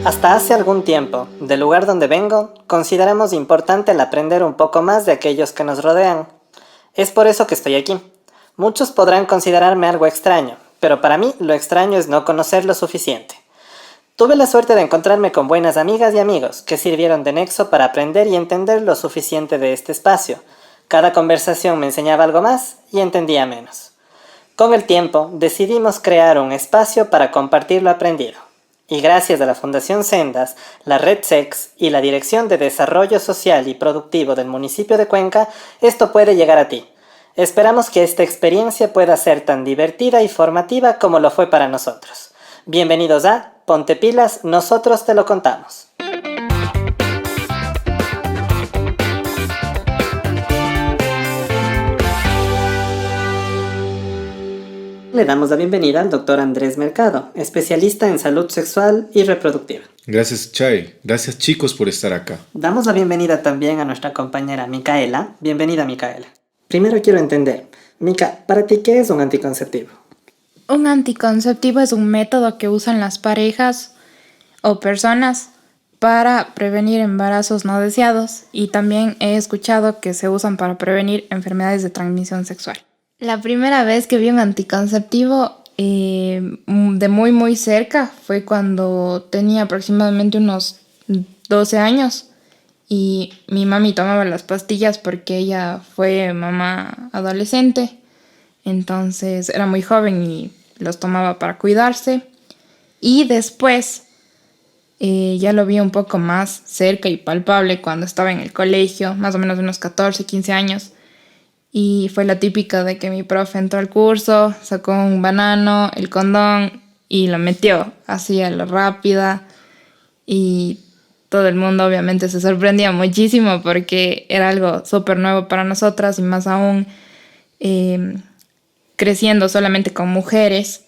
Hasta hace algún tiempo, del lugar donde vengo, consideramos importante el aprender un poco más de aquellos que nos rodean. Es por eso que estoy aquí. Muchos podrán considerarme algo extraño, pero para mí lo extraño es no conocer lo suficiente. Tuve la suerte de encontrarme con buenas amigas y amigos que sirvieron de nexo para aprender y entender lo suficiente de este espacio. Cada conversación me enseñaba algo más y entendía menos. Con el tiempo, decidimos crear un espacio para compartir lo aprendido. Y gracias a la Fundación Sendas, la Red SEX y la Dirección de Desarrollo Social y Productivo del municipio de Cuenca, esto puede llegar a ti. Esperamos que esta experiencia pueda ser tan divertida y formativa como lo fue para nosotros. Bienvenidos a Ponte Pilas, nosotros te lo contamos. Le damos la bienvenida al doctor Andrés Mercado, especialista en salud sexual y reproductiva. Gracias, Chay. Gracias, chicos, por estar acá. Damos la bienvenida también a nuestra compañera Micaela. Bienvenida, Micaela. Primero quiero entender, Mica, ¿para ti qué es un anticonceptivo? Un anticonceptivo es un método que usan las parejas o personas para prevenir embarazos no deseados, y también he escuchado que se usan para prevenir enfermedades de transmisión sexual. La primera vez que vi un anticonceptivo de muy cerca fue cuando tenía aproximadamente unos 12 años y mi mami tomaba las pastillas porque ella fue mamá adolescente, entonces era muy joven y los tomaba para cuidarse. Y después ya lo vi un poco más cerca y palpable cuando estaba en el colegio, más o menos unos 14, 15 años. Y fue la típica de que mi profe entró al curso, sacó un banano, el condón y lo metió así a la rápida. Y todo el mundo obviamente se sorprendía muchísimo porque era algo súper nuevo para nosotras, y más aún creciendo solamente con mujeres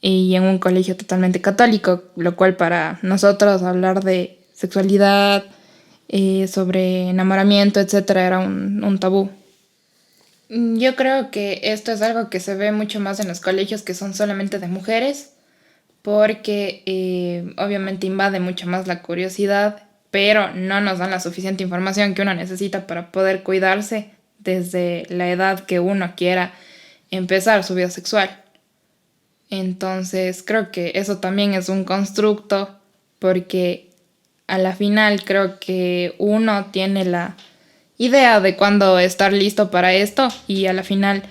y en un colegio totalmente católico, lo cual para nosotros hablar de sexualidad, sobre enamoramiento, etcétera, era un tabú. Yo creo que esto es algo que se ve mucho más en los colegios que son solamente de mujeres, porque obviamente invade mucho más la curiosidad, pero no nos dan la suficiente información que uno necesita para poder cuidarse desde la edad que uno quiera empezar su vida sexual. Entonces creo que eso también es un constructo, porque a la final creo que uno tiene la idea de cuándo estar listo para esto y a la final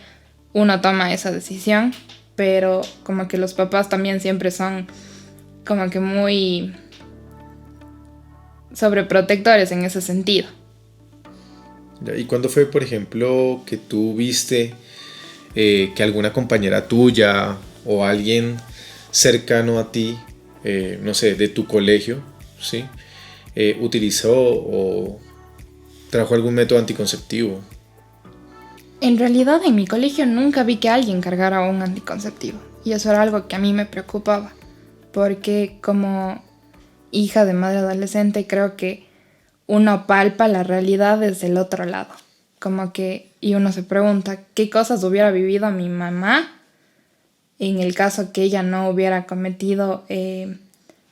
uno toma esa decisión, pero como que los papás también siempre son como que muy sobreprotectores en ese sentido. ¿Y cuándo fue, por ejemplo, que tú viste que alguna compañera tuya o alguien cercano a ti, no sé, de tu colegio, ¿sí? Utilizó o trajo algún método anticonceptivo? En realidad en mi colegio nunca vi que alguien cargara un anticonceptivo, y eso era algo que a mí me preocupaba, porque como hija de madre adolescente creo que uno palpa la realidad desde el otro lado, como que, y uno se pregunta qué cosas hubiera vivido mi mamá en el caso que ella no hubiera cometido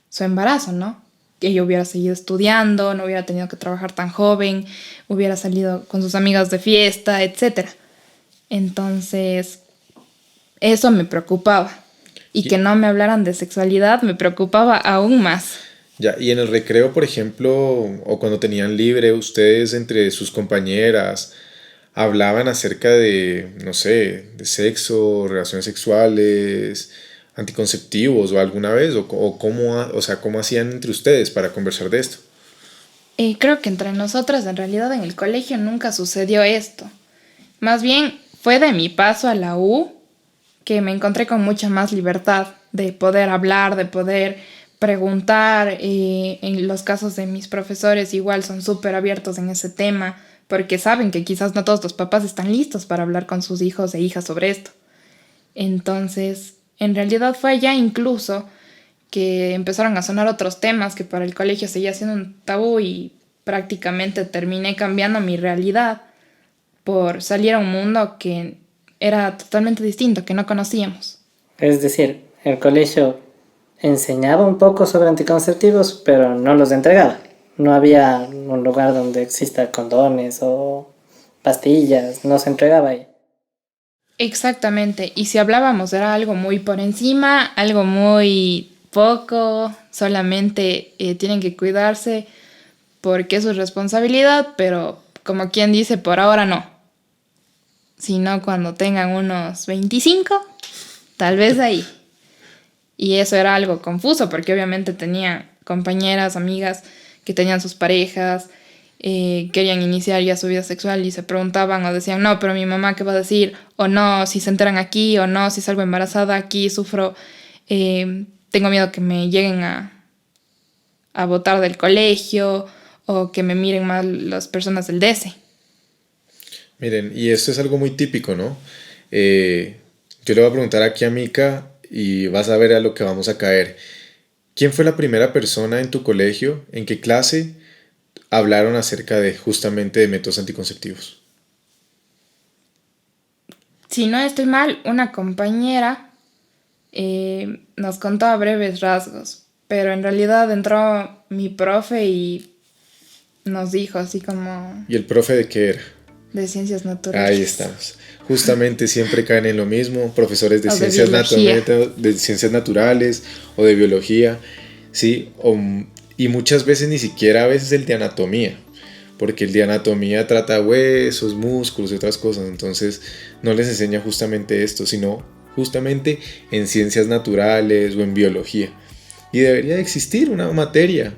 su embarazo, ¿no? Que ella hubiera seguido estudiando, no hubiera tenido que trabajar tan joven, hubiera salido con sus amigas de fiesta, etc. Entonces, eso me preocupaba. Y que no me hablaran de sexualidad me preocupaba aún más. Ya, y en el recreo, por ejemplo, o cuando tenían libre, ustedes entre sus compañeras hablaban acerca de, no sé, de sexo, relaciones sexuales, anticonceptivos o alguna vez, o cómo, o sea, cómo hacían entre ustedes para conversar de esto. Creo que entre nosotras en realidad en el colegio nunca sucedió esto. Más bien fue de mi paso a la U que me encontré con mucha más libertad de poder hablar, de poder preguntar. En los casos de mis profesores igual son súper abiertos en ese tema, porque saben que quizás no todos los papás están listos para hablar con sus hijos e hijas sobre esto. Entonces, en realidad fue allá incluso que empezaron a sonar otros temas que para el colegio seguía siendo un tabú, y prácticamente terminé cambiando mi realidad por salir a un mundo que era totalmente distinto, que no conocíamos. Es decir, el colegio enseñaba un poco sobre anticonceptivos, pero no los entregaba. No había un lugar donde exista condones o pastillas, no se entregaba ahí. Exactamente, y si hablábamos era algo muy por encima, algo muy poco, solamente tienen que cuidarse porque es su responsabilidad, pero como quien dice, por ahora no, sino cuando tengan unos 25, tal vez ahí. Y eso era algo confuso porque obviamente tenía compañeras, amigas que tenían sus parejas, querían iniciar ya su vida sexual y se preguntaban o decían, no, pero mi mamá qué va a decir, o no, si se enteran aquí, o no, si salgo embarazada aquí, sufro, tengo miedo que me lleguen a botar del colegio o que me miren mal las personas del DESE. Miren, y esto es algo muy típico, ¿no? Yo le voy a preguntar aquí a Mika y vas a ver a lo que vamos a caer. ¿Quién fue la primera persona en tu colegio, en qué clase hablaron acerca de justamente de métodos anticonceptivos? Si no estoy mal, una compañera nos contó a breves rasgos, pero en realidad entró mi profe y nos dijo así como ¿Y el profe de qué era? de ciencias naturales. Ahí estamos. Justamente siempre caen en lo mismo, profesores de O de ciencias, biología. de ciencias naturales o de biología, ¿sí? Y muchas veces ni siquiera a veces el de anatomía, porque el de anatomía trata huesos, músculos y otras cosas, entonces no les enseña justamente esto, sino justamente en ciencias naturales o en biología. Y debería existir una materia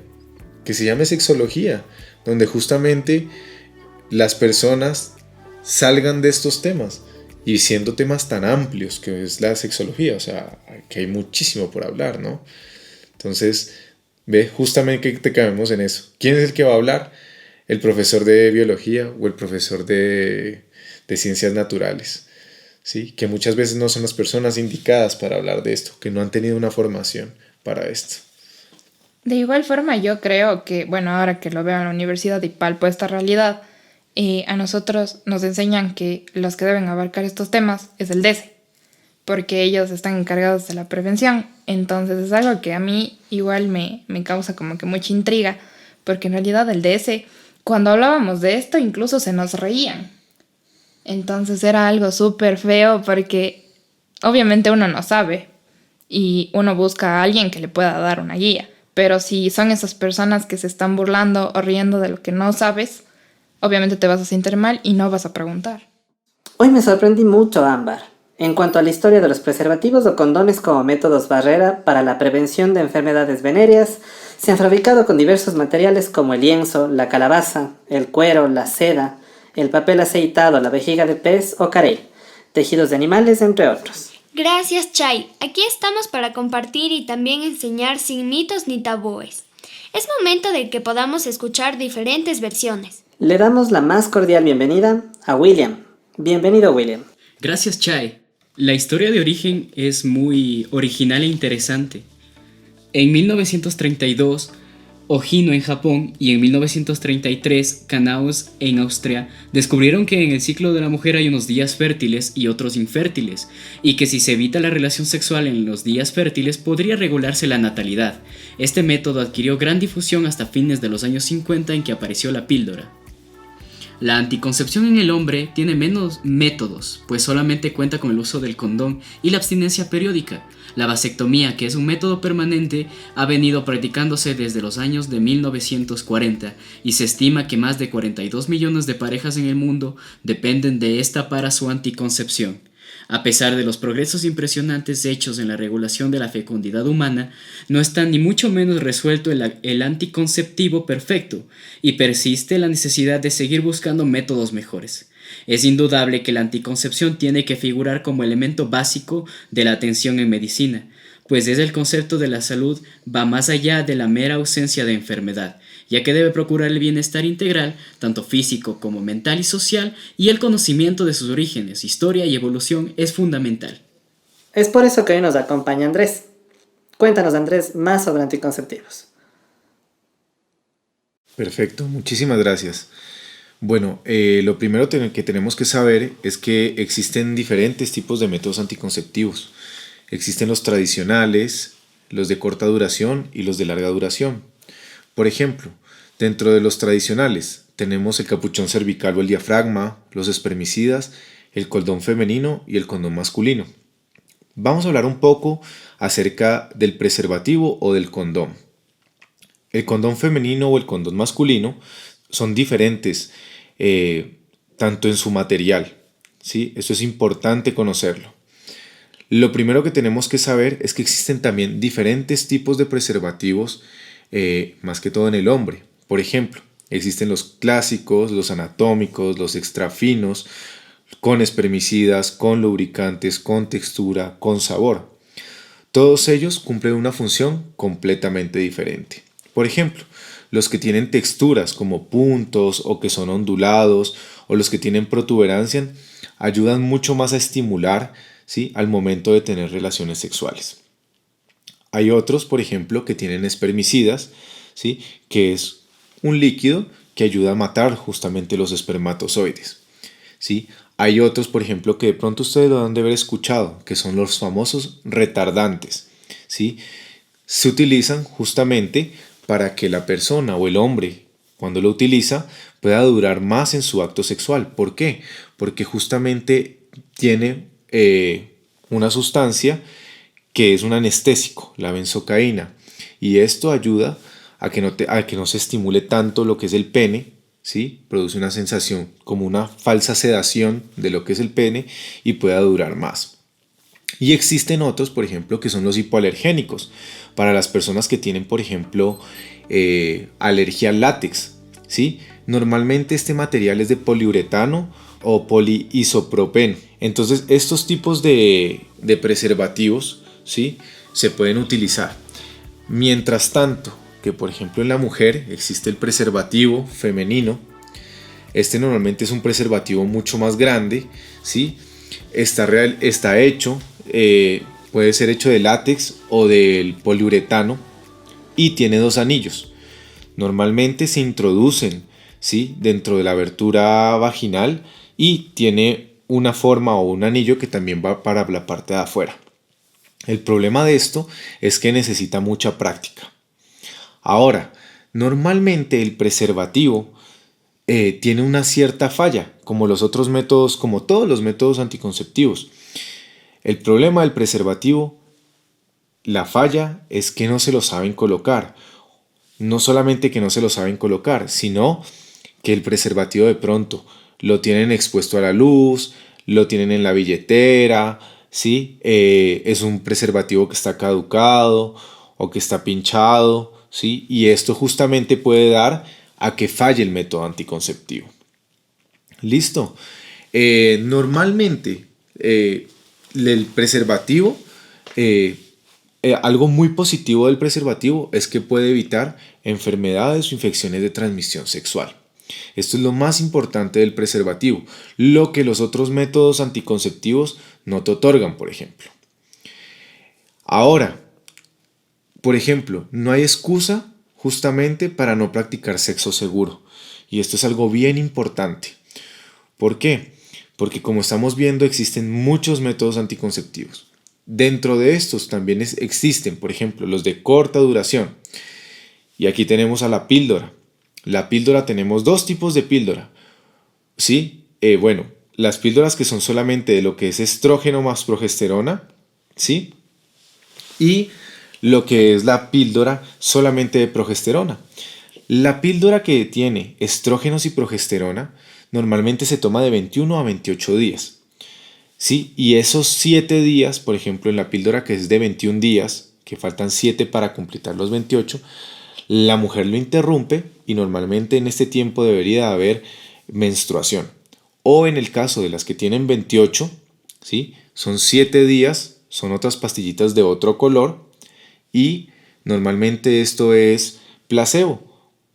que se llame sexología, donde justamente las personas salgan de estos temas y siendo temas tan amplios que es la sexología, o sea, que hay muchísimo por hablar, ¿no? Entonces, ve, justamente que te cabemos en eso. ¿Quién es el que va a hablar? ¿El profesor de biología o el profesor de ciencias naturales? ¿Sí? Que muchas veces no son las personas indicadas para hablar de esto, que no han tenido una formación para esto. De igual forma, yo creo que, bueno, ahora que lo veo en la universidad y palpo esta realidad, a nosotros nos enseñan que los que deben abarcar estos temas es el DESE, porque ellos están encargados de la prevención. Entonces es algo que a mí igual me causa como que mucha intriga, porque en realidad el DESE, cuando hablábamos de esto, incluso se nos reían. Entonces era algo súper feo porque obviamente uno no sabe y uno busca a alguien que le pueda dar una guía. Pero si son esas personas que se están burlando o riendo de lo que no sabes, obviamente te vas a sentir mal y no vas a preguntar. Hoy me sorprendí mucho, Ámbar, en cuanto a la historia de los preservativos o condones como métodos barrera para la prevención de enfermedades venéreas. Se han fabricado con diversos materiales como el lienzo, la calabaza, el cuero, la seda, el papel aceitado, la vejiga de pez o carey, tejidos de animales, entre otros. Gracias, Chay. Aquí estamos para compartir y también enseñar sin mitos ni tabúes. Es momento de que podamos escuchar diferentes versiones. Le damos la más cordial bienvenida a William. Bienvenido, William. Gracias, Chai. La historia de origen es muy original e interesante. En 1932, Ojino en Japón y en 1933, Kanaus en Austria descubrieron que en el ciclo de la mujer hay unos días fértiles y otros infértiles, y que si se evita la relación sexual en los días fértiles podría regularse la natalidad. Este método adquirió gran difusión hasta fines de los años 50 en que apareció la píldora. La anticoncepción en el hombre tiene menos métodos, pues solamente cuenta con el uso del condón y la abstinencia periódica. La vasectomía, que es un método permanente, ha venido practicándose desde los años de 1940 y se estima que más de 42 millones de parejas en el mundo dependen de esta para su anticoncepción. A pesar de los progresos impresionantes hechos en la regulación de la fecundidad humana, no está ni mucho menos resuelto el anticonceptivo perfecto y persiste la necesidad de seguir buscando métodos mejores. Es indudable que la anticoncepción tiene que figurar como elemento básico de la atención en medicina, pues desde el concepto de la salud va más allá de la mera ausencia de enfermedad, ya que debe procurar el bienestar integral, tanto físico como mental y social, y el conocimiento de sus orígenes, historia y evolución es fundamental. Es por eso que hoy nos acompaña Andrés. Cuéntanos, Andrés, más sobre anticonceptivos. Perfecto, muchísimas gracias. Bueno, lo primero que tenemos que saber es que existen diferentes tipos de métodos anticonceptivos. Existen los tradicionales, los de corta duración y los de larga duración. Por ejemplo, dentro de los tradicionales tenemos el capuchón cervical o el diafragma, los espermicidas, el condón femenino y el condón masculino. Vamos a hablar un poco acerca del preservativo o del condón. El condón femenino o el condón masculino son diferentes, tanto en su material, ¿sí? Eso es importante conocerlo. Lo primero que tenemos que saber es que existen también diferentes tipos de preservativos, más que todo en el hombre. Por ejemplo, existen los clásicos, los anatómicos, los extra finos, con espermicidas, con lubricantes, con textura, con sabor. Todos ellos cumplen una función completamente diferente. Por ejemplo, los que tienen texturas como puntos o que son ondulados o los que tienen protuberancia ayudan mucho más a estimular, ¿sí?, al momento de tener relaciones sexuales. Hay otros, por ejemplo, que tienen espermicidas, ¿sí?, que es un líquido que ayuda a matar justamente los espermatozoides, ¿sí? Hay otros, por ejemplo, que de pronto ustedes lo han de haber escuchado, que son los famosos retardantes, ¿sí? Se utilizan justamente para que la persona o el hombre, cuando lo utiliza, pueda durar más en su acto sexual. ¿Por qué? Porque justamente tiene una sustancia que es un anestésico, la benzocaína, y esto ayuda a que no se estimule tanto lo que es el pene, ¿sí? Produce una sensación como una falsa sedación de lo que es el pene y pueda durar más. Y existen otros, por ejemplo, que son los hipoalergénicos, para las personas que tienen, por ejemplo, alergia al látex, ¿sí? Normalmente este material es de poliuretano o poliisopropeno. Entonces estos tipos de preservativos, ¿sí?, se pueden utilizar. Mientras tanto, que por ejemplo en la mujer existe el preservativo femenino. Este normalmente es un preservativo mucho más grande, ¿sí? Está hecho, puede ser hecho de látex o del poliuretano y tiene 2 anillos. Normalmente se introducen, ¿sí?, dentro de la abertura vaginal y tiene una forma o un anillo que también va para la parte de afuera. El problema de esto es que necesita mucha práctica. Ahora, normalmente el preservativo tiene una cierta falla, como los otros métodos, como todos los métodos anticonceptivos. El problema del preservativo, la falla, es que no se lo saben colocar. No solamente que no se lo saben colocar, sino que el preservativo de pronto lo tienen expuesto a la luz, lo tienen en la billetera, ¿sí? Es un preservativo que está caducado o que está pinchado, ¿sí? Y esto justamente puede dar a que falle el método anticonceptivo. Listo. Normalmente el preservativo, algo muy positivo del preservativo es que puede evitar enfermedades o infecciones de transmisión sexual. Esto es lo más importante del preservativo, lo que los otros métodos anticonceptivos no te otorgan, por ejemplo. Ahora, por ejemplo, no hay excusa justamente para no practicar sexo seguro. Y esto es algo bien importante. ¿Por qué? Porque como estamos viendo existen muchos métodos anticonceptivos. Dentro de estos también existen, por ejemplo, los de corta duración. Y aquí tenemos a la píldora. La píldora, tenemos 2 tipos de píldora. ¿Sí? Las píldoras que son solamente de lo que es estrógeno más progesterona, ¿sí? Y lo que es la píldora solamente de progesterona. La píldora que tiene estrógenos y progesterona normalmente se toma de 21 a 28 días. ¿Sí? Y esos 7 días, por ejemplo, en la píldora que es de 21 días, que faltan 7 para completar los 28, la mujer lo interrumpe y normalmente en este tiempo debería haber menstruación. O en el caso de las que tienen 28, ¿sí?, son 7 días, son otras pastillitas de otro color y normalmente esto es placebo,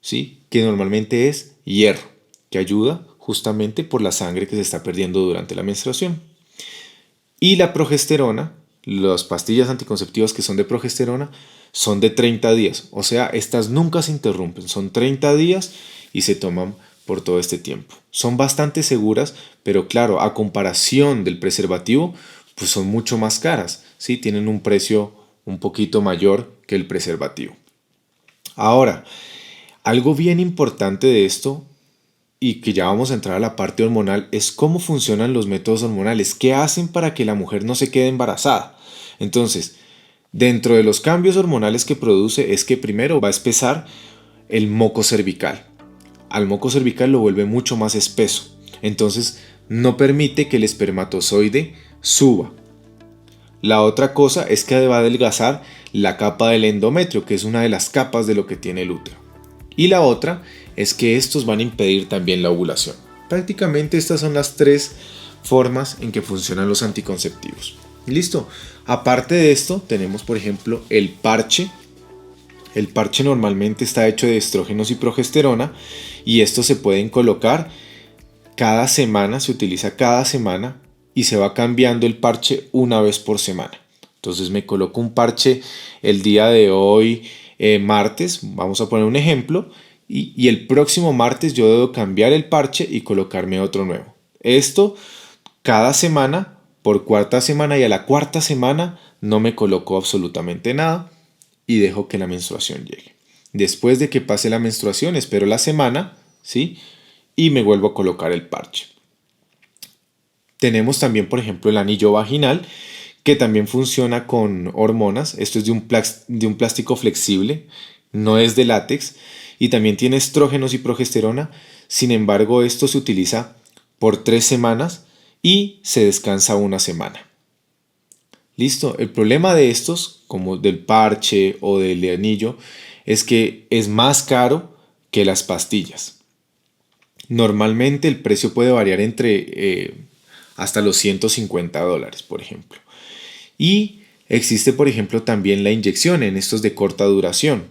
¿sí?, que normalmente es hierro, que ayuda justamente por la sangre que se está perdiendo durante la menstruación. Y la progesterona, las pastillas anticonceptivas que son de progesterona, son de 30 días. O sea, estas nunca se interrumpen. Son 30 días y se toman por todo este tiempo. Son bastante seguras, pero claro, a comparación del preservativo, pues son mucho más caras, ¿sí? Tienen un precio un poquito mayor que el preservativo. Ahora, algo bien importante de esto y que ya vamos a entrar a la parte hormonal es cómo funcionan los métodos hormonales, qué hacen para que la mujer no se quede embarazada. Entonces, dentro de los cambios hormonales que produce es que primero va a espesar el moco cervical. Al moco cervical lo vuelve mucho más espeso. Entonces, no permite que el espermatozoide suba. La otra cosa es que va a adelgazar la capa del endometrio, que es una de las capas de lo que tiene el útero. Y la otra es que estos van a impedir también la ovulación. Prácticamente estas son las tres formas en que funcionan los anticonceptivos. Listo. Aparte de esto, tenemos por ejemplo el parche. El parche normalmente está hecho de estrógenos y progesterona y estos se pueden colocar cada semana, se utiliza cada semana y se va cambiando el parche una vez por semana. Entonces me coloco un parche el día de hoy, martes, vamos a poner un ejemplo, y el próximo martes yo debo cambiar el parche y colocarme otro nuevo. Esto cada semana, por cuarta semana, y a la cuarta semana no me coloco absolutamente nada y dejo que la menstruación llegue. Después de que pase la menstruación, espero la semana, ¿sí? Y me vuelvo a colocar el parche. Tenemos también, por ejemplo, el anillo vaginal, que también funciona con hormonas. Esto es de un plástico flexible, no es de látex, y también tiene estrógenos y progesterona. Sin embargo, esto se utiliza por 3 semanas y se descansa una semana. Listo. El problema de estos, como del parche o del anillo, es que es más caro que las pastillas. Normalmente el precio puede variar entre hasta los $150, por ejemplo. Y existe, por ejemplo, también la inyección en estos de corta duración.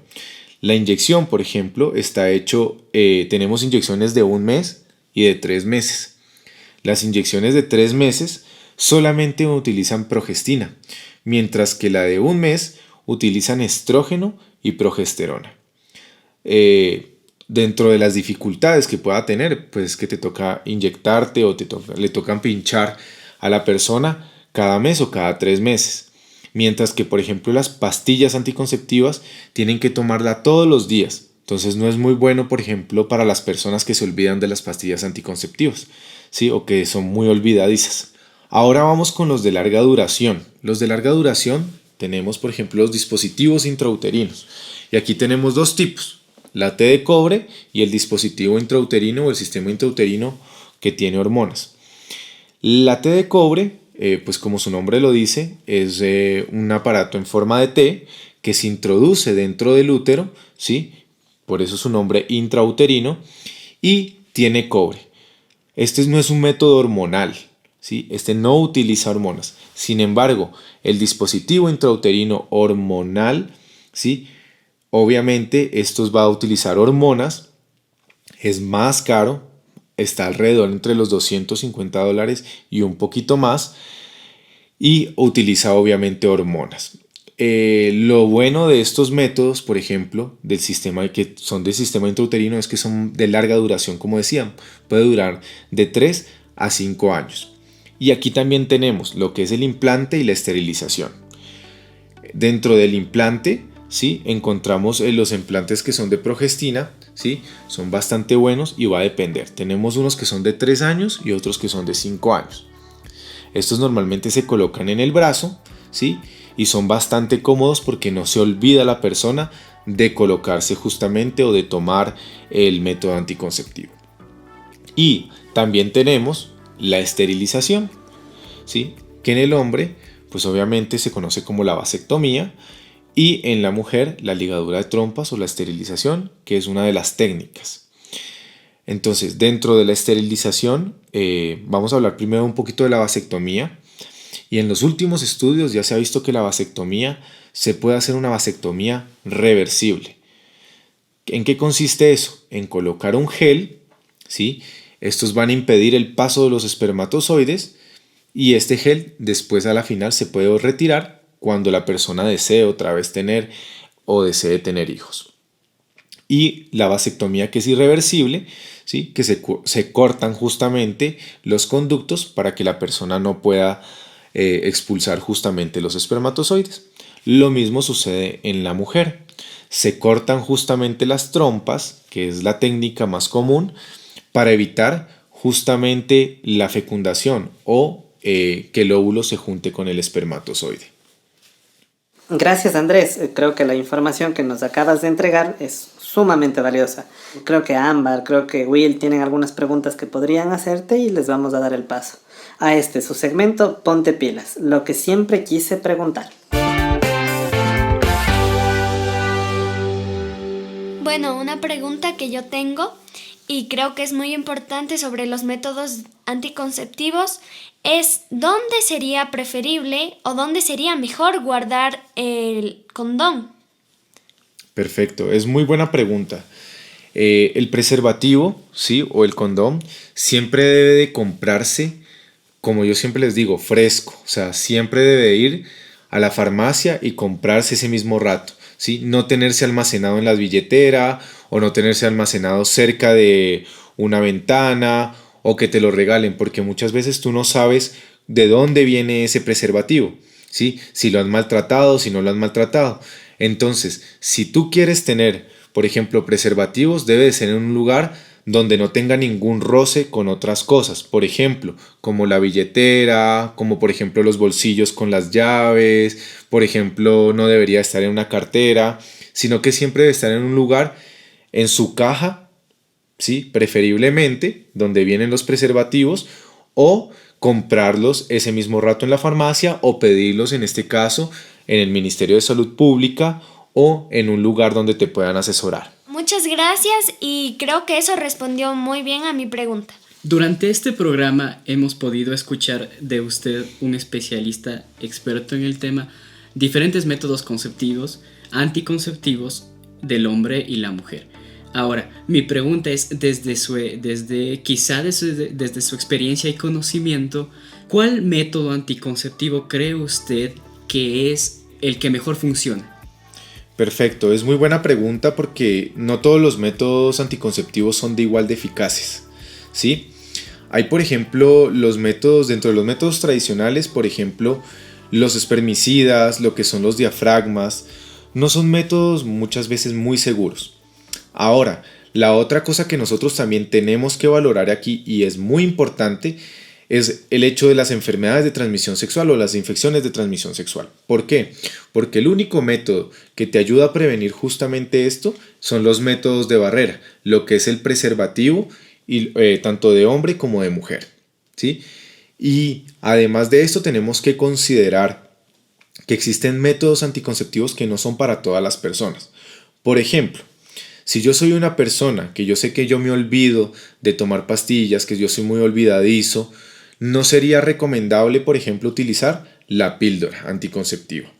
La inyección, por ejemplo, está hecho, tenemos inyecciones de 1 mes y de 3 meses. Las inyecciones de 3 meses solamente utilizan progestina, mientras que la de 1 mes utilizan estrógeno y progesterona. Dentro de las dificultades que pueda tener, pues que te toca inyectarte o le tocan pinchar a la persona cada mes o cada 3 meses. Mientras que, por ejemplo, las pastillas anticonceptivas tienen que tomarla todos los días. Entonces no es muy bueno, por ejemplo, para las personas que se olvidan de las pastillas anticonceptivas, ¿sí? O que son muy olvidadizas. Ahora vamos con los de larga duración. Los de larga duración tenemos, por ejemplo, los dispositivos intrauterinos. Y aquí tenemos 2 tipos. La T de cobre y el dispositivo intrauterino o el sistema intrauterino que tiene hormonas. La T de cobre, pues como su nombre lo dice, es un aparato en forma de T que se introduce dentro del útero, ¿sí? Por eso su nombre intrauterino, y tiene cobre. Este no es un método hormonal, ¿sí? Este no utiliza hormonas. Sin embargo, el dispositivo intrauterino hormonal, ¿sí? Obviamente estos va a utilizar hormonas, es más caro, está alrededor entre los $250 y un poquito más, y utiliza obviamente hormonas. Lo bueno de estos métodos, por ejemplo, del sistema que son del sistema intrauterino, es que son de larga duración, como decían, puede durar de 3 a 5 años. Y aquí también tenemos lo que es el implante y la esterilización. Dentro del implante, ¿sí? Encontramos los implantes que son de progestina, ¿sí? Son bastante buenos y va a depender. Tenemos unos que son de 3 años y otros que son de 5 años. Estos normalmente se colocan en el brazo, ¿sí? Y son bastante cómodos porque no se olvida la persona de colocarse justamente o de tomar el método anticonceptivo. Y también tenemos la esterilización, ¿sí? Que en el hombre, pues obviamente se conoce como la vasectomía, y en la mujer la ligadura de trompas o la esterilización, que es una de las técnicas. Entonces, dentro de la esterilización, vamos a hablar primero un poquito de la vasectomía. Y en los últimos estudios ya se ha visto que la vasectomía se puede hacer una vasectomía reversible. ¿En qué consiste eso? En colocar un gel, ¿sí? Estos van a impedir el paso de los espermatozoides y este gel después a la final se puede retirar cuando la persona desee otra vez tener o desee tener hijos. Y la vasectomía, que es irreversible, ¿sí? Que se cortan justamente los conductos para que la persona no pueda expulsar justamente los espermatozoides. Lo mismo sucede en la mujer. Se cortan justamente las trompas, que es la técnica más común, para evitar justamente la fecundación o que el óvulo se junte con el espermatozoide. Gracias, Andrés. Creo que la información que nos acabas de entregar es sumamente valiosa. Creo que Ámbar, creo que Will tienen algunas preguntas que podrían hacerte y les vamos a dar el paso a su segmento Ponte Pilas, lo que siempre quise preguntar. Bueno, una pregunta que yo tengo y creo que es muy importante sobre los métodos anticonceptivos es ¿dónde sería preferible o dónde sería mejor guardar el condón? Perfecto, es muy buena pregunta. El preservativo, ¿sí? O el condón siempre debe de comprarse, como yo siempre les digo, fresco. O sea, siempre debe ir a la farmacia y comprarse ese mismo rato, ¿sí? No tenerse almacenado en la billetera o no tenerse almacenado cerca de una ventana o que te lo regalen, porque muchas veces tú no sabes de dónde viene ese preservativo, ¿sí? Si lo han maltratado, si no lo han maltratado. Entonces, si tú quieres tener, por ejemplo, preservativos, debe de ser en un lugar donde no tenga ningún roce con otras cosas, por ejemplo, como la billetera, como por ejemplo los bolsillos con las llaves, por ejemplo, no debería estar en una cartera, sino que siempre debe estar en un lugar, en su caja, ¿sí? Preferiblemente donde vienen los preservativos, o comprarlos ese mismo rato en la farmacia o pedirlos en este caso en el Ministerio de Salud Pública o en un lugar donde te puedan asesorar. Muchas gracias y creo que eso respondió muy bien a mi pregunta. Durante este programa hemos podido escuchar de usted, un especialista experto en el tema, diferentes métodos conceptivos, anticonceptivos del hombre y la mujer. Ahora, mi pregunta es, desde su experiencia y conocimiento, ¿cuál método anticonceptivo cree usted que es el que mejor funciona? Perfecto, es muy buena pregunta porque no todos los métodos anticonceptivos son de igual de eficaces, ¿sí? Hay, por ejemplo, dentro de los métodos tradicionales, por ejemplo, los espermicidas, lo que son los diafragmas, no son métodos muchas veces muy seguros. Ahora, la otra cosa que nosotros también tenemos que valorar aquí y es muy importante es el hecho de las enfermedades de transmisión sexual o las infecciones de transmisión sexual. ¿Por qué? Porque el único método que te ayuda a prevenir justamente esto son los métodos de barrera, lo que es el preservativo, y, tanto de hombre como de mujer, ¿sí? Y además de esto tenemos que considerar que existen métodos anticonceptivos que no son para todas las personas. Por ejemplo, si yo soy una persona que yo sé que yo me olvido de tomar pastillas, que yo soy muy olvidadizo, no sería recomendable, por ejemplo, utilizar la píldora anticonceptiva.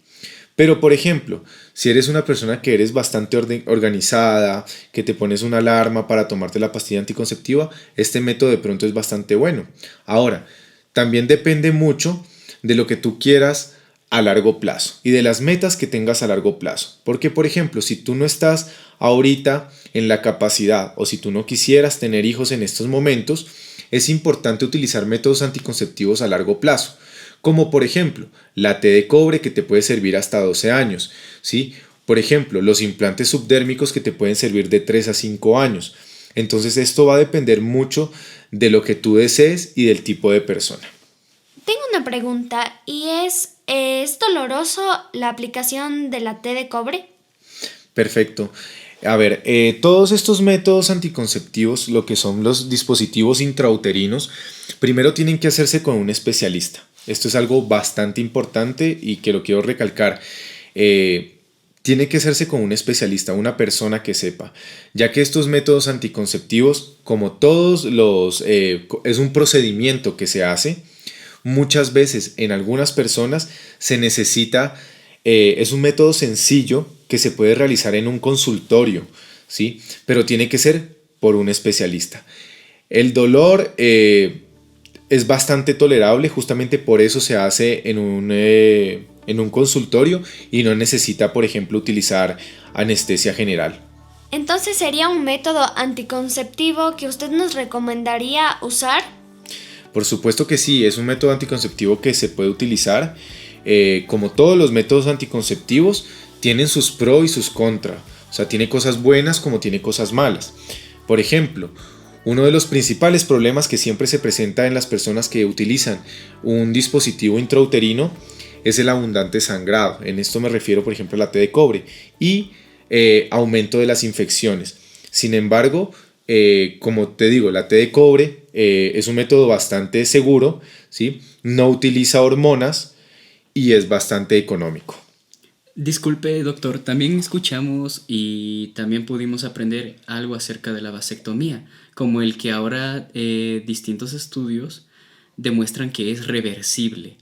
Pero, por ejemplo, si eres una persona que eres bastante organizada, que te pones una alarma para tomarte la pastilla anticonceptiva, este método de pronto es bastante bueno. Ahora, también depende mucho de lo que tú quieras a largo plazo y de las metas que tengas a largo plazo. Porque, por ejemplo, si tú no estás ahorita en la capacidad o si tú no quisieras tener hijos en estos momentos, es importante utilizar métodos anticonceptivos a largo plazo, como por ejemplo la T de cobre, que te puede servir hasta 12 años, ¿sí? Por ejemplo, los implantes subdérmicos, que te pueden servir de 3 a 5 años. Entonces esto va a depender mucho de lo que tú desees y del tipo de persona. Tengo una pregunta y ¿es doloroso la aplicación de la T de cobre? Perfecto. A ver, todos estos métodos anticonceptivos, lo que son los dispositivos intrauterinos, primero tienen que hacerse con un especialista. Esto es algo bastante importante y que lo quiero recalcar. Tiene que hacerse con un especialista, una persona que sepa, ya que estos métodos anticonceptivos, como todos es un procedimiento que se hace. Muchas veces en algunas personas se necesita, es un método sencillo que se puede realizar en un consultorio, ¿sí? Pero tiene que ser por un especialista. El dolor es bastante tolerable, justamente por eso se hace en un consultorio y no necesita, por ejemplo, utilizar anestesia general. Entonces, ¿sería un método anticonceptivo que usted nos recomendaría usar? Por supuesto que sí, es un método anticonceptivo que se puede utilizar. como todos los métodos anticonceptivos, tienen sus pros y sus contras. O sea, tiene cosas buenas como tiene cosas malas. Por ejemplo, uno de los principales problemas que siempre se presenta en las personas que utilizan un dispositivo intrauterino es el abundante sangrado. En esto me refiero, por ejemplo, a la T de cobre y aumento de las infecciones. Sin embargo, como te digo, la T de cobre es un método bastante seguro, ¿sí? No utiliza hormonas y es bastante económico. Disculpe, doctor, también escuchamos y también pudimos aprender algo acerca de la vasectomía, como el que ahora distintos estudios demuestran que es reversible,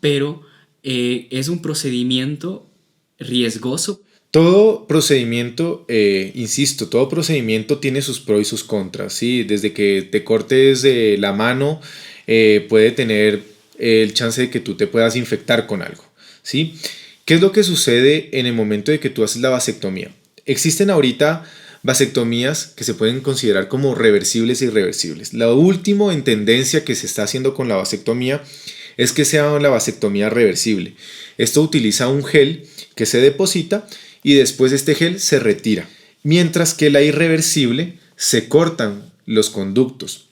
pero es un procedimiento riesgoso. Todo procedimiento, insisto, todo procedimiento tiene sus pros y sus contras, ¿sí? Desde que te cortes la mano, puede tener el chance de que tú te puedas infectar con algo, ¿sí? ¿Qué es lo que sucede en el momento de que tú haces la vasectomía? Existen ahorita vasectomías que se pueden considerar como reversibles e irreversibles. Lo último en tendencia que se está haciendo con la vasectomía es que sea la vasectomía reversible. Esto utiliza un gel que se deposita y después este gel se retira. Mientras que la irreversible se cortan los conductos.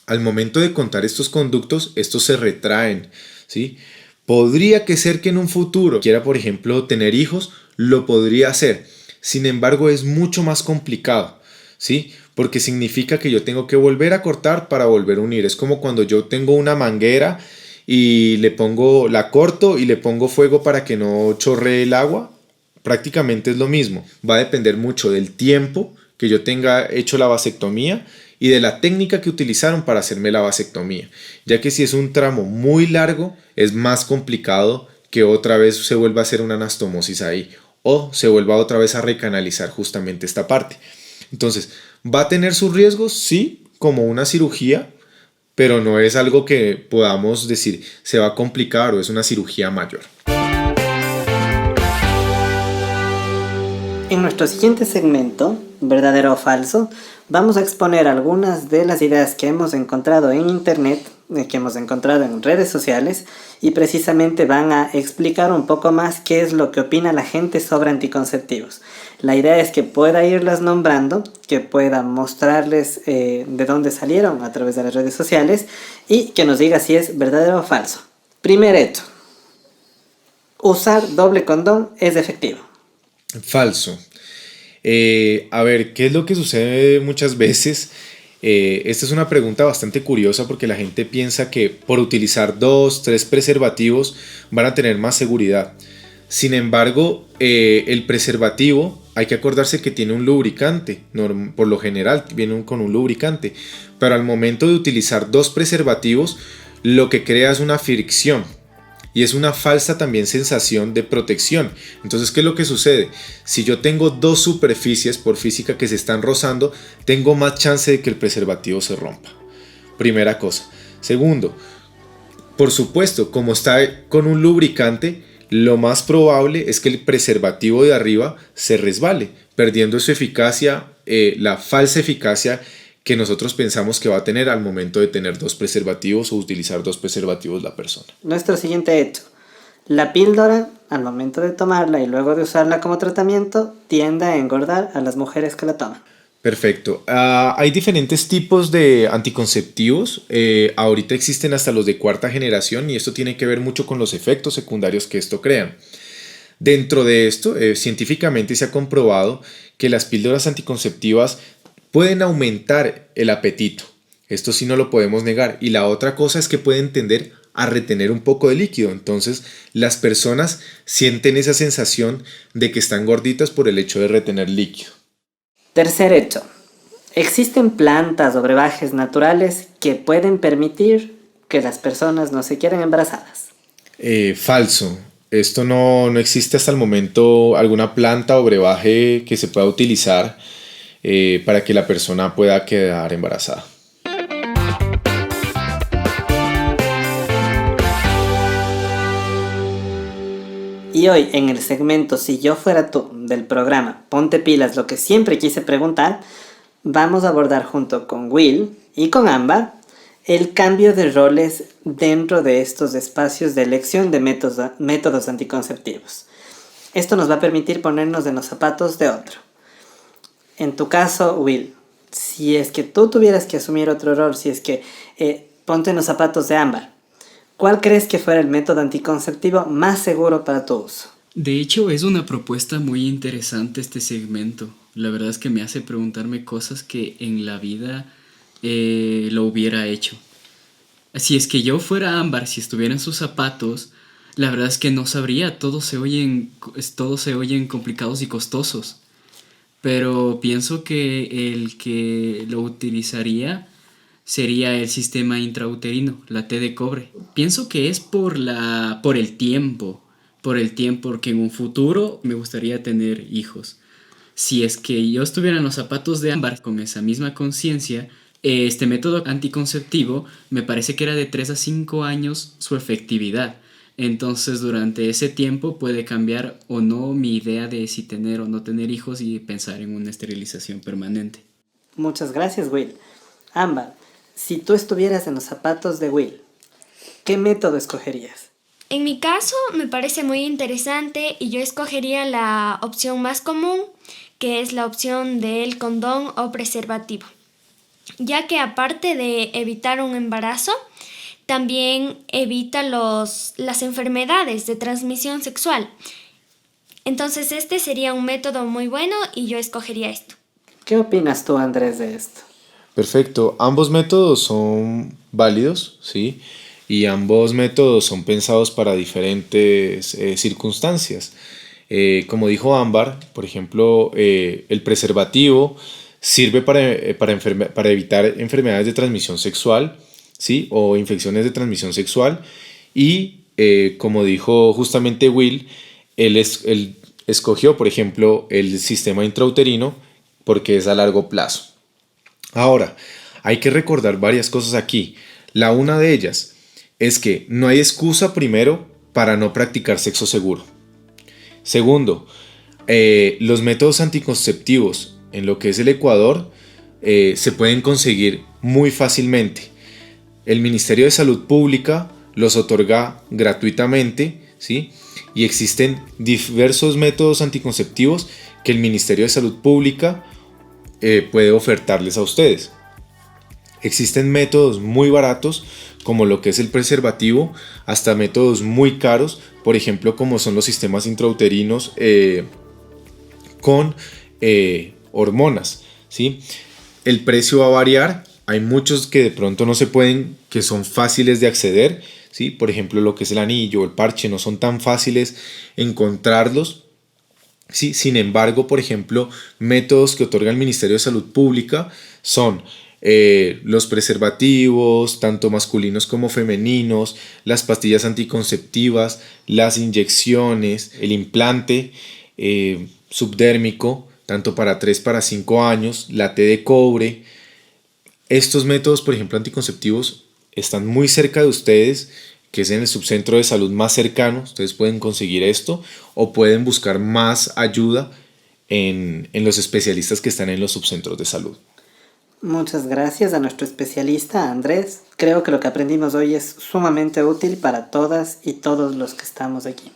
Al momento de cortar estos conductos, estos se retraen, ¿sí? Podría que ser que en un futuro quiera, por ejemplo, tener hijos, lo podría hacer. Sin embargo, es mucho más complicado, ¿sí? Porque significa que yo tengo que volver a cortar para volver a unir. Es como cuando yo tengo una manguera y la corto y le pongo fuego para que no chorree el agua. Prácticamente es lo mismo. Va a depender mucho del tiempo que yo tenga hecho la vasectomía y de la técnica que utilizaron para hacerme la vasectomía, ya que si es un tramo muy largo es más complicado que otra vez se vuelva a hacer una anastomosis ahí o se vuelva otra vez a recanalizar justamente esta parte. Entonces, ¿va a tener sus riesgos? Sí, como una cirugía, pero no es algo que podamos decir se va a complicar o es una cirugía mayor. En nuestro siguiente segmento, ¿verdadero o falso?, vamos a exponer algunas de las ideas que hemos encontrado en internet, que hemos encontrado en redes sociales, y precisamente van a explicar un poco más qué es lo que opina la gente sobre anticonceptivos. La idea es que pueda irlas nombrando, que pueda mostrarles de dónde salieron a través de las redes sociales y que nos diga si es verdadero o falso. Primer hecho: usar doble condón es efectivo. Falso. A ver, ¿qué es lo que sucede muchas veces? Esta es una pregunta bastante curiosa porque la gente piensa que por utilizar 2, 3 preservativos van a tener más seguridad. Sin embargo, el preservativo hay que acordarse que tiene un lubricante, por lo general viene con un lubricante, pero al momento de utilizar 2 preservativos lo que crea es una fricción. Y es una falsa también sensación de protección. Entonces, ¿qué es lo que sucede? Si yo tengo 2 superficies por física que se están rozando, tengo más chance de que el preservativo se rompa. Primera cosa. Segundo, por supuesto, como está con un lubricante, lo más probable es que el preservativo de arriba se resbale, perdiendo su eficacia, la falsa eficacia que nosotros pensamos que va a tener al momento de tener 2 preservativos o utilizar 2 preservativos la persona. Nuestro siguiente hecho: la píldora, al momento de tomarla y luego de usarla como tratamiento, tiende a engordar a las mujeres que la toman. Perfecto. Hay diferentes tipos de anticonceptivos. Ahorita existen hasta los de 4ª generación y esto tiene que ver mucho con los efectos secundarios que esto crean. Dentro de esto, científicamente se ha comprobado que las píldoras anticonceptivas pueden aumentar el apetito. Esto sí no lo podemos negar. Y la otra cosa es que pueden tender a retener un poco de líquido. Entonces las personas sienten esa sensación de que están gorditas por el hecho de retener líquido. Tercer hecho: existen plantas o brebajes naturales que pueden permitir que las personas no se queden embarazadas. Falso. Esto no existe hasta el momento alguna planta o brebaje que se pueda utilizar para que la persona pueda quedar embarazada. Y hoy, en el segmento Si yo fuera tú del programa Ponte Pilas, lo que siempre quise preguntar, vamos a abordar junto con Will y con Ámbar el cambio de roles dentro de estos espacios de elección de métodos anticonceptivos. Esto nos va a permitir ponernos en los zapatos de otro. En tu caso, Will, si es que tú tuvieras que asumir otro rol, si es que ponte en los zapatos de Ámbar, ¿cuál crees que fuera el método anticonceptivo más seguro para tu uso? De hecho, es una propuesta muy interesante este segmento. La verdad es que me hace preguntarme cosas que en la vida lo hubiera hecho. Si es que yo fuera Ámbar, si estuviera en sus zapatos, la verdad es que no sabría, todos se oyen complicados y costosos. Pero pienso que el que lo utilizaría sería el sistema intrauterino, la T de cobre. Pienso que es por el tiempo, porque en un futuro me gustaría tener hijos. Si es que yo estuviera en los zapatos de Ámbar con esa misma conciencia, este método anticonceptivo me parece que era de 3 a 5 años su efectividad. Entonces durante ese tiempo puede cambiar o no mi idea de si tener o no tener hijos y pensar en una esterilización permanente. Muchas gracias, Will. Ámbar, si tú estuvieras en los zapatos de Will, ¿qué método escogerías? En mi caso me parece muy interesante y yo escogería la opción más común, que es la opción del condón o preservativo, ya que aparte de evitar un embarazo, también evita las enfermedades de transmisión sexual. Entonces este sería un método muy bueno y yo escogería esto. ¿Qué opinas tú, Andrés, de esto? Perfecto, ambos métodos son válidos, ¿sí? Y ambos métodos son pensados para diferentes circunstancias. Como dijo Ámbar, por ejemplo, el preservativo sirve para evitar enfermedades de transmisión sexual, ¿sí? O infecciones de transmisión sexual. Y como dijo justamente Will, él escogió, por ejemplo, el sistema intrauterino porque es a largo plazo. Ahora, hay que recordar varias cosas aquí. La una de ellas es que no hay excusa, primero, para no practicar sexo seguro. Segundo, los métodos anticonceptivos en lo que es el Ecuador se pueden conseguir muy fácilmente. El Ministerio de Salud Pública los otorga gratuitamente, ¿sí? Y existen diversos métodos anticonceptivos que el Ministerio de Salud Pública puede ofertarles a ustedes. Existen métodos muy baratos como lo que es el preservativo, hasta métodos muy caros, por ejemplo como son los sistemas intrauterinos con hormonas, ¿sí? El precio va a variar, hay muchos que de pronto no se pueden, que son fáciles de acceder, ¿sí? Por ejemplo lo que es el anillo o el parche no son tan fáciles encontrarlos, ¿sí? Sin embargo, por ejemplo, métodos que otorga el Ministerio de Salud Pública son los preservativos, tanto masculinos como femeninos, las pastillas anticonceptivas, las inyecciones, el implante subdérmico, tanto para 3 para 5 años, la T de cobre. Estos métodos, por ejemplo, anticonceptivos, están muy cerca de ustedes, que es en el subcentro de salud más cercano. Ustedes pueden conseguir esto o pueden buscar más ayuda en los especialistas que están en los subcentros de salud. Muchas gracias a nuestro especialista Andrés. Creo que lo que aprendimos hoy es sumamente útil para todas y todos los que estamos aquí.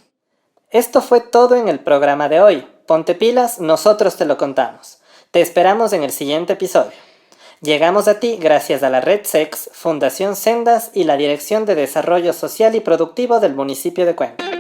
Esto fue todo en el programa de hoy. Ponte pilas, nosotros te lo contamos. Te esperamos en el siguiente episodio. Llegamos a ti gracias a la Red SEX, Fundación Sendas y la Dirección de Desarrollo Social y Productivo del municipio de Cuenca.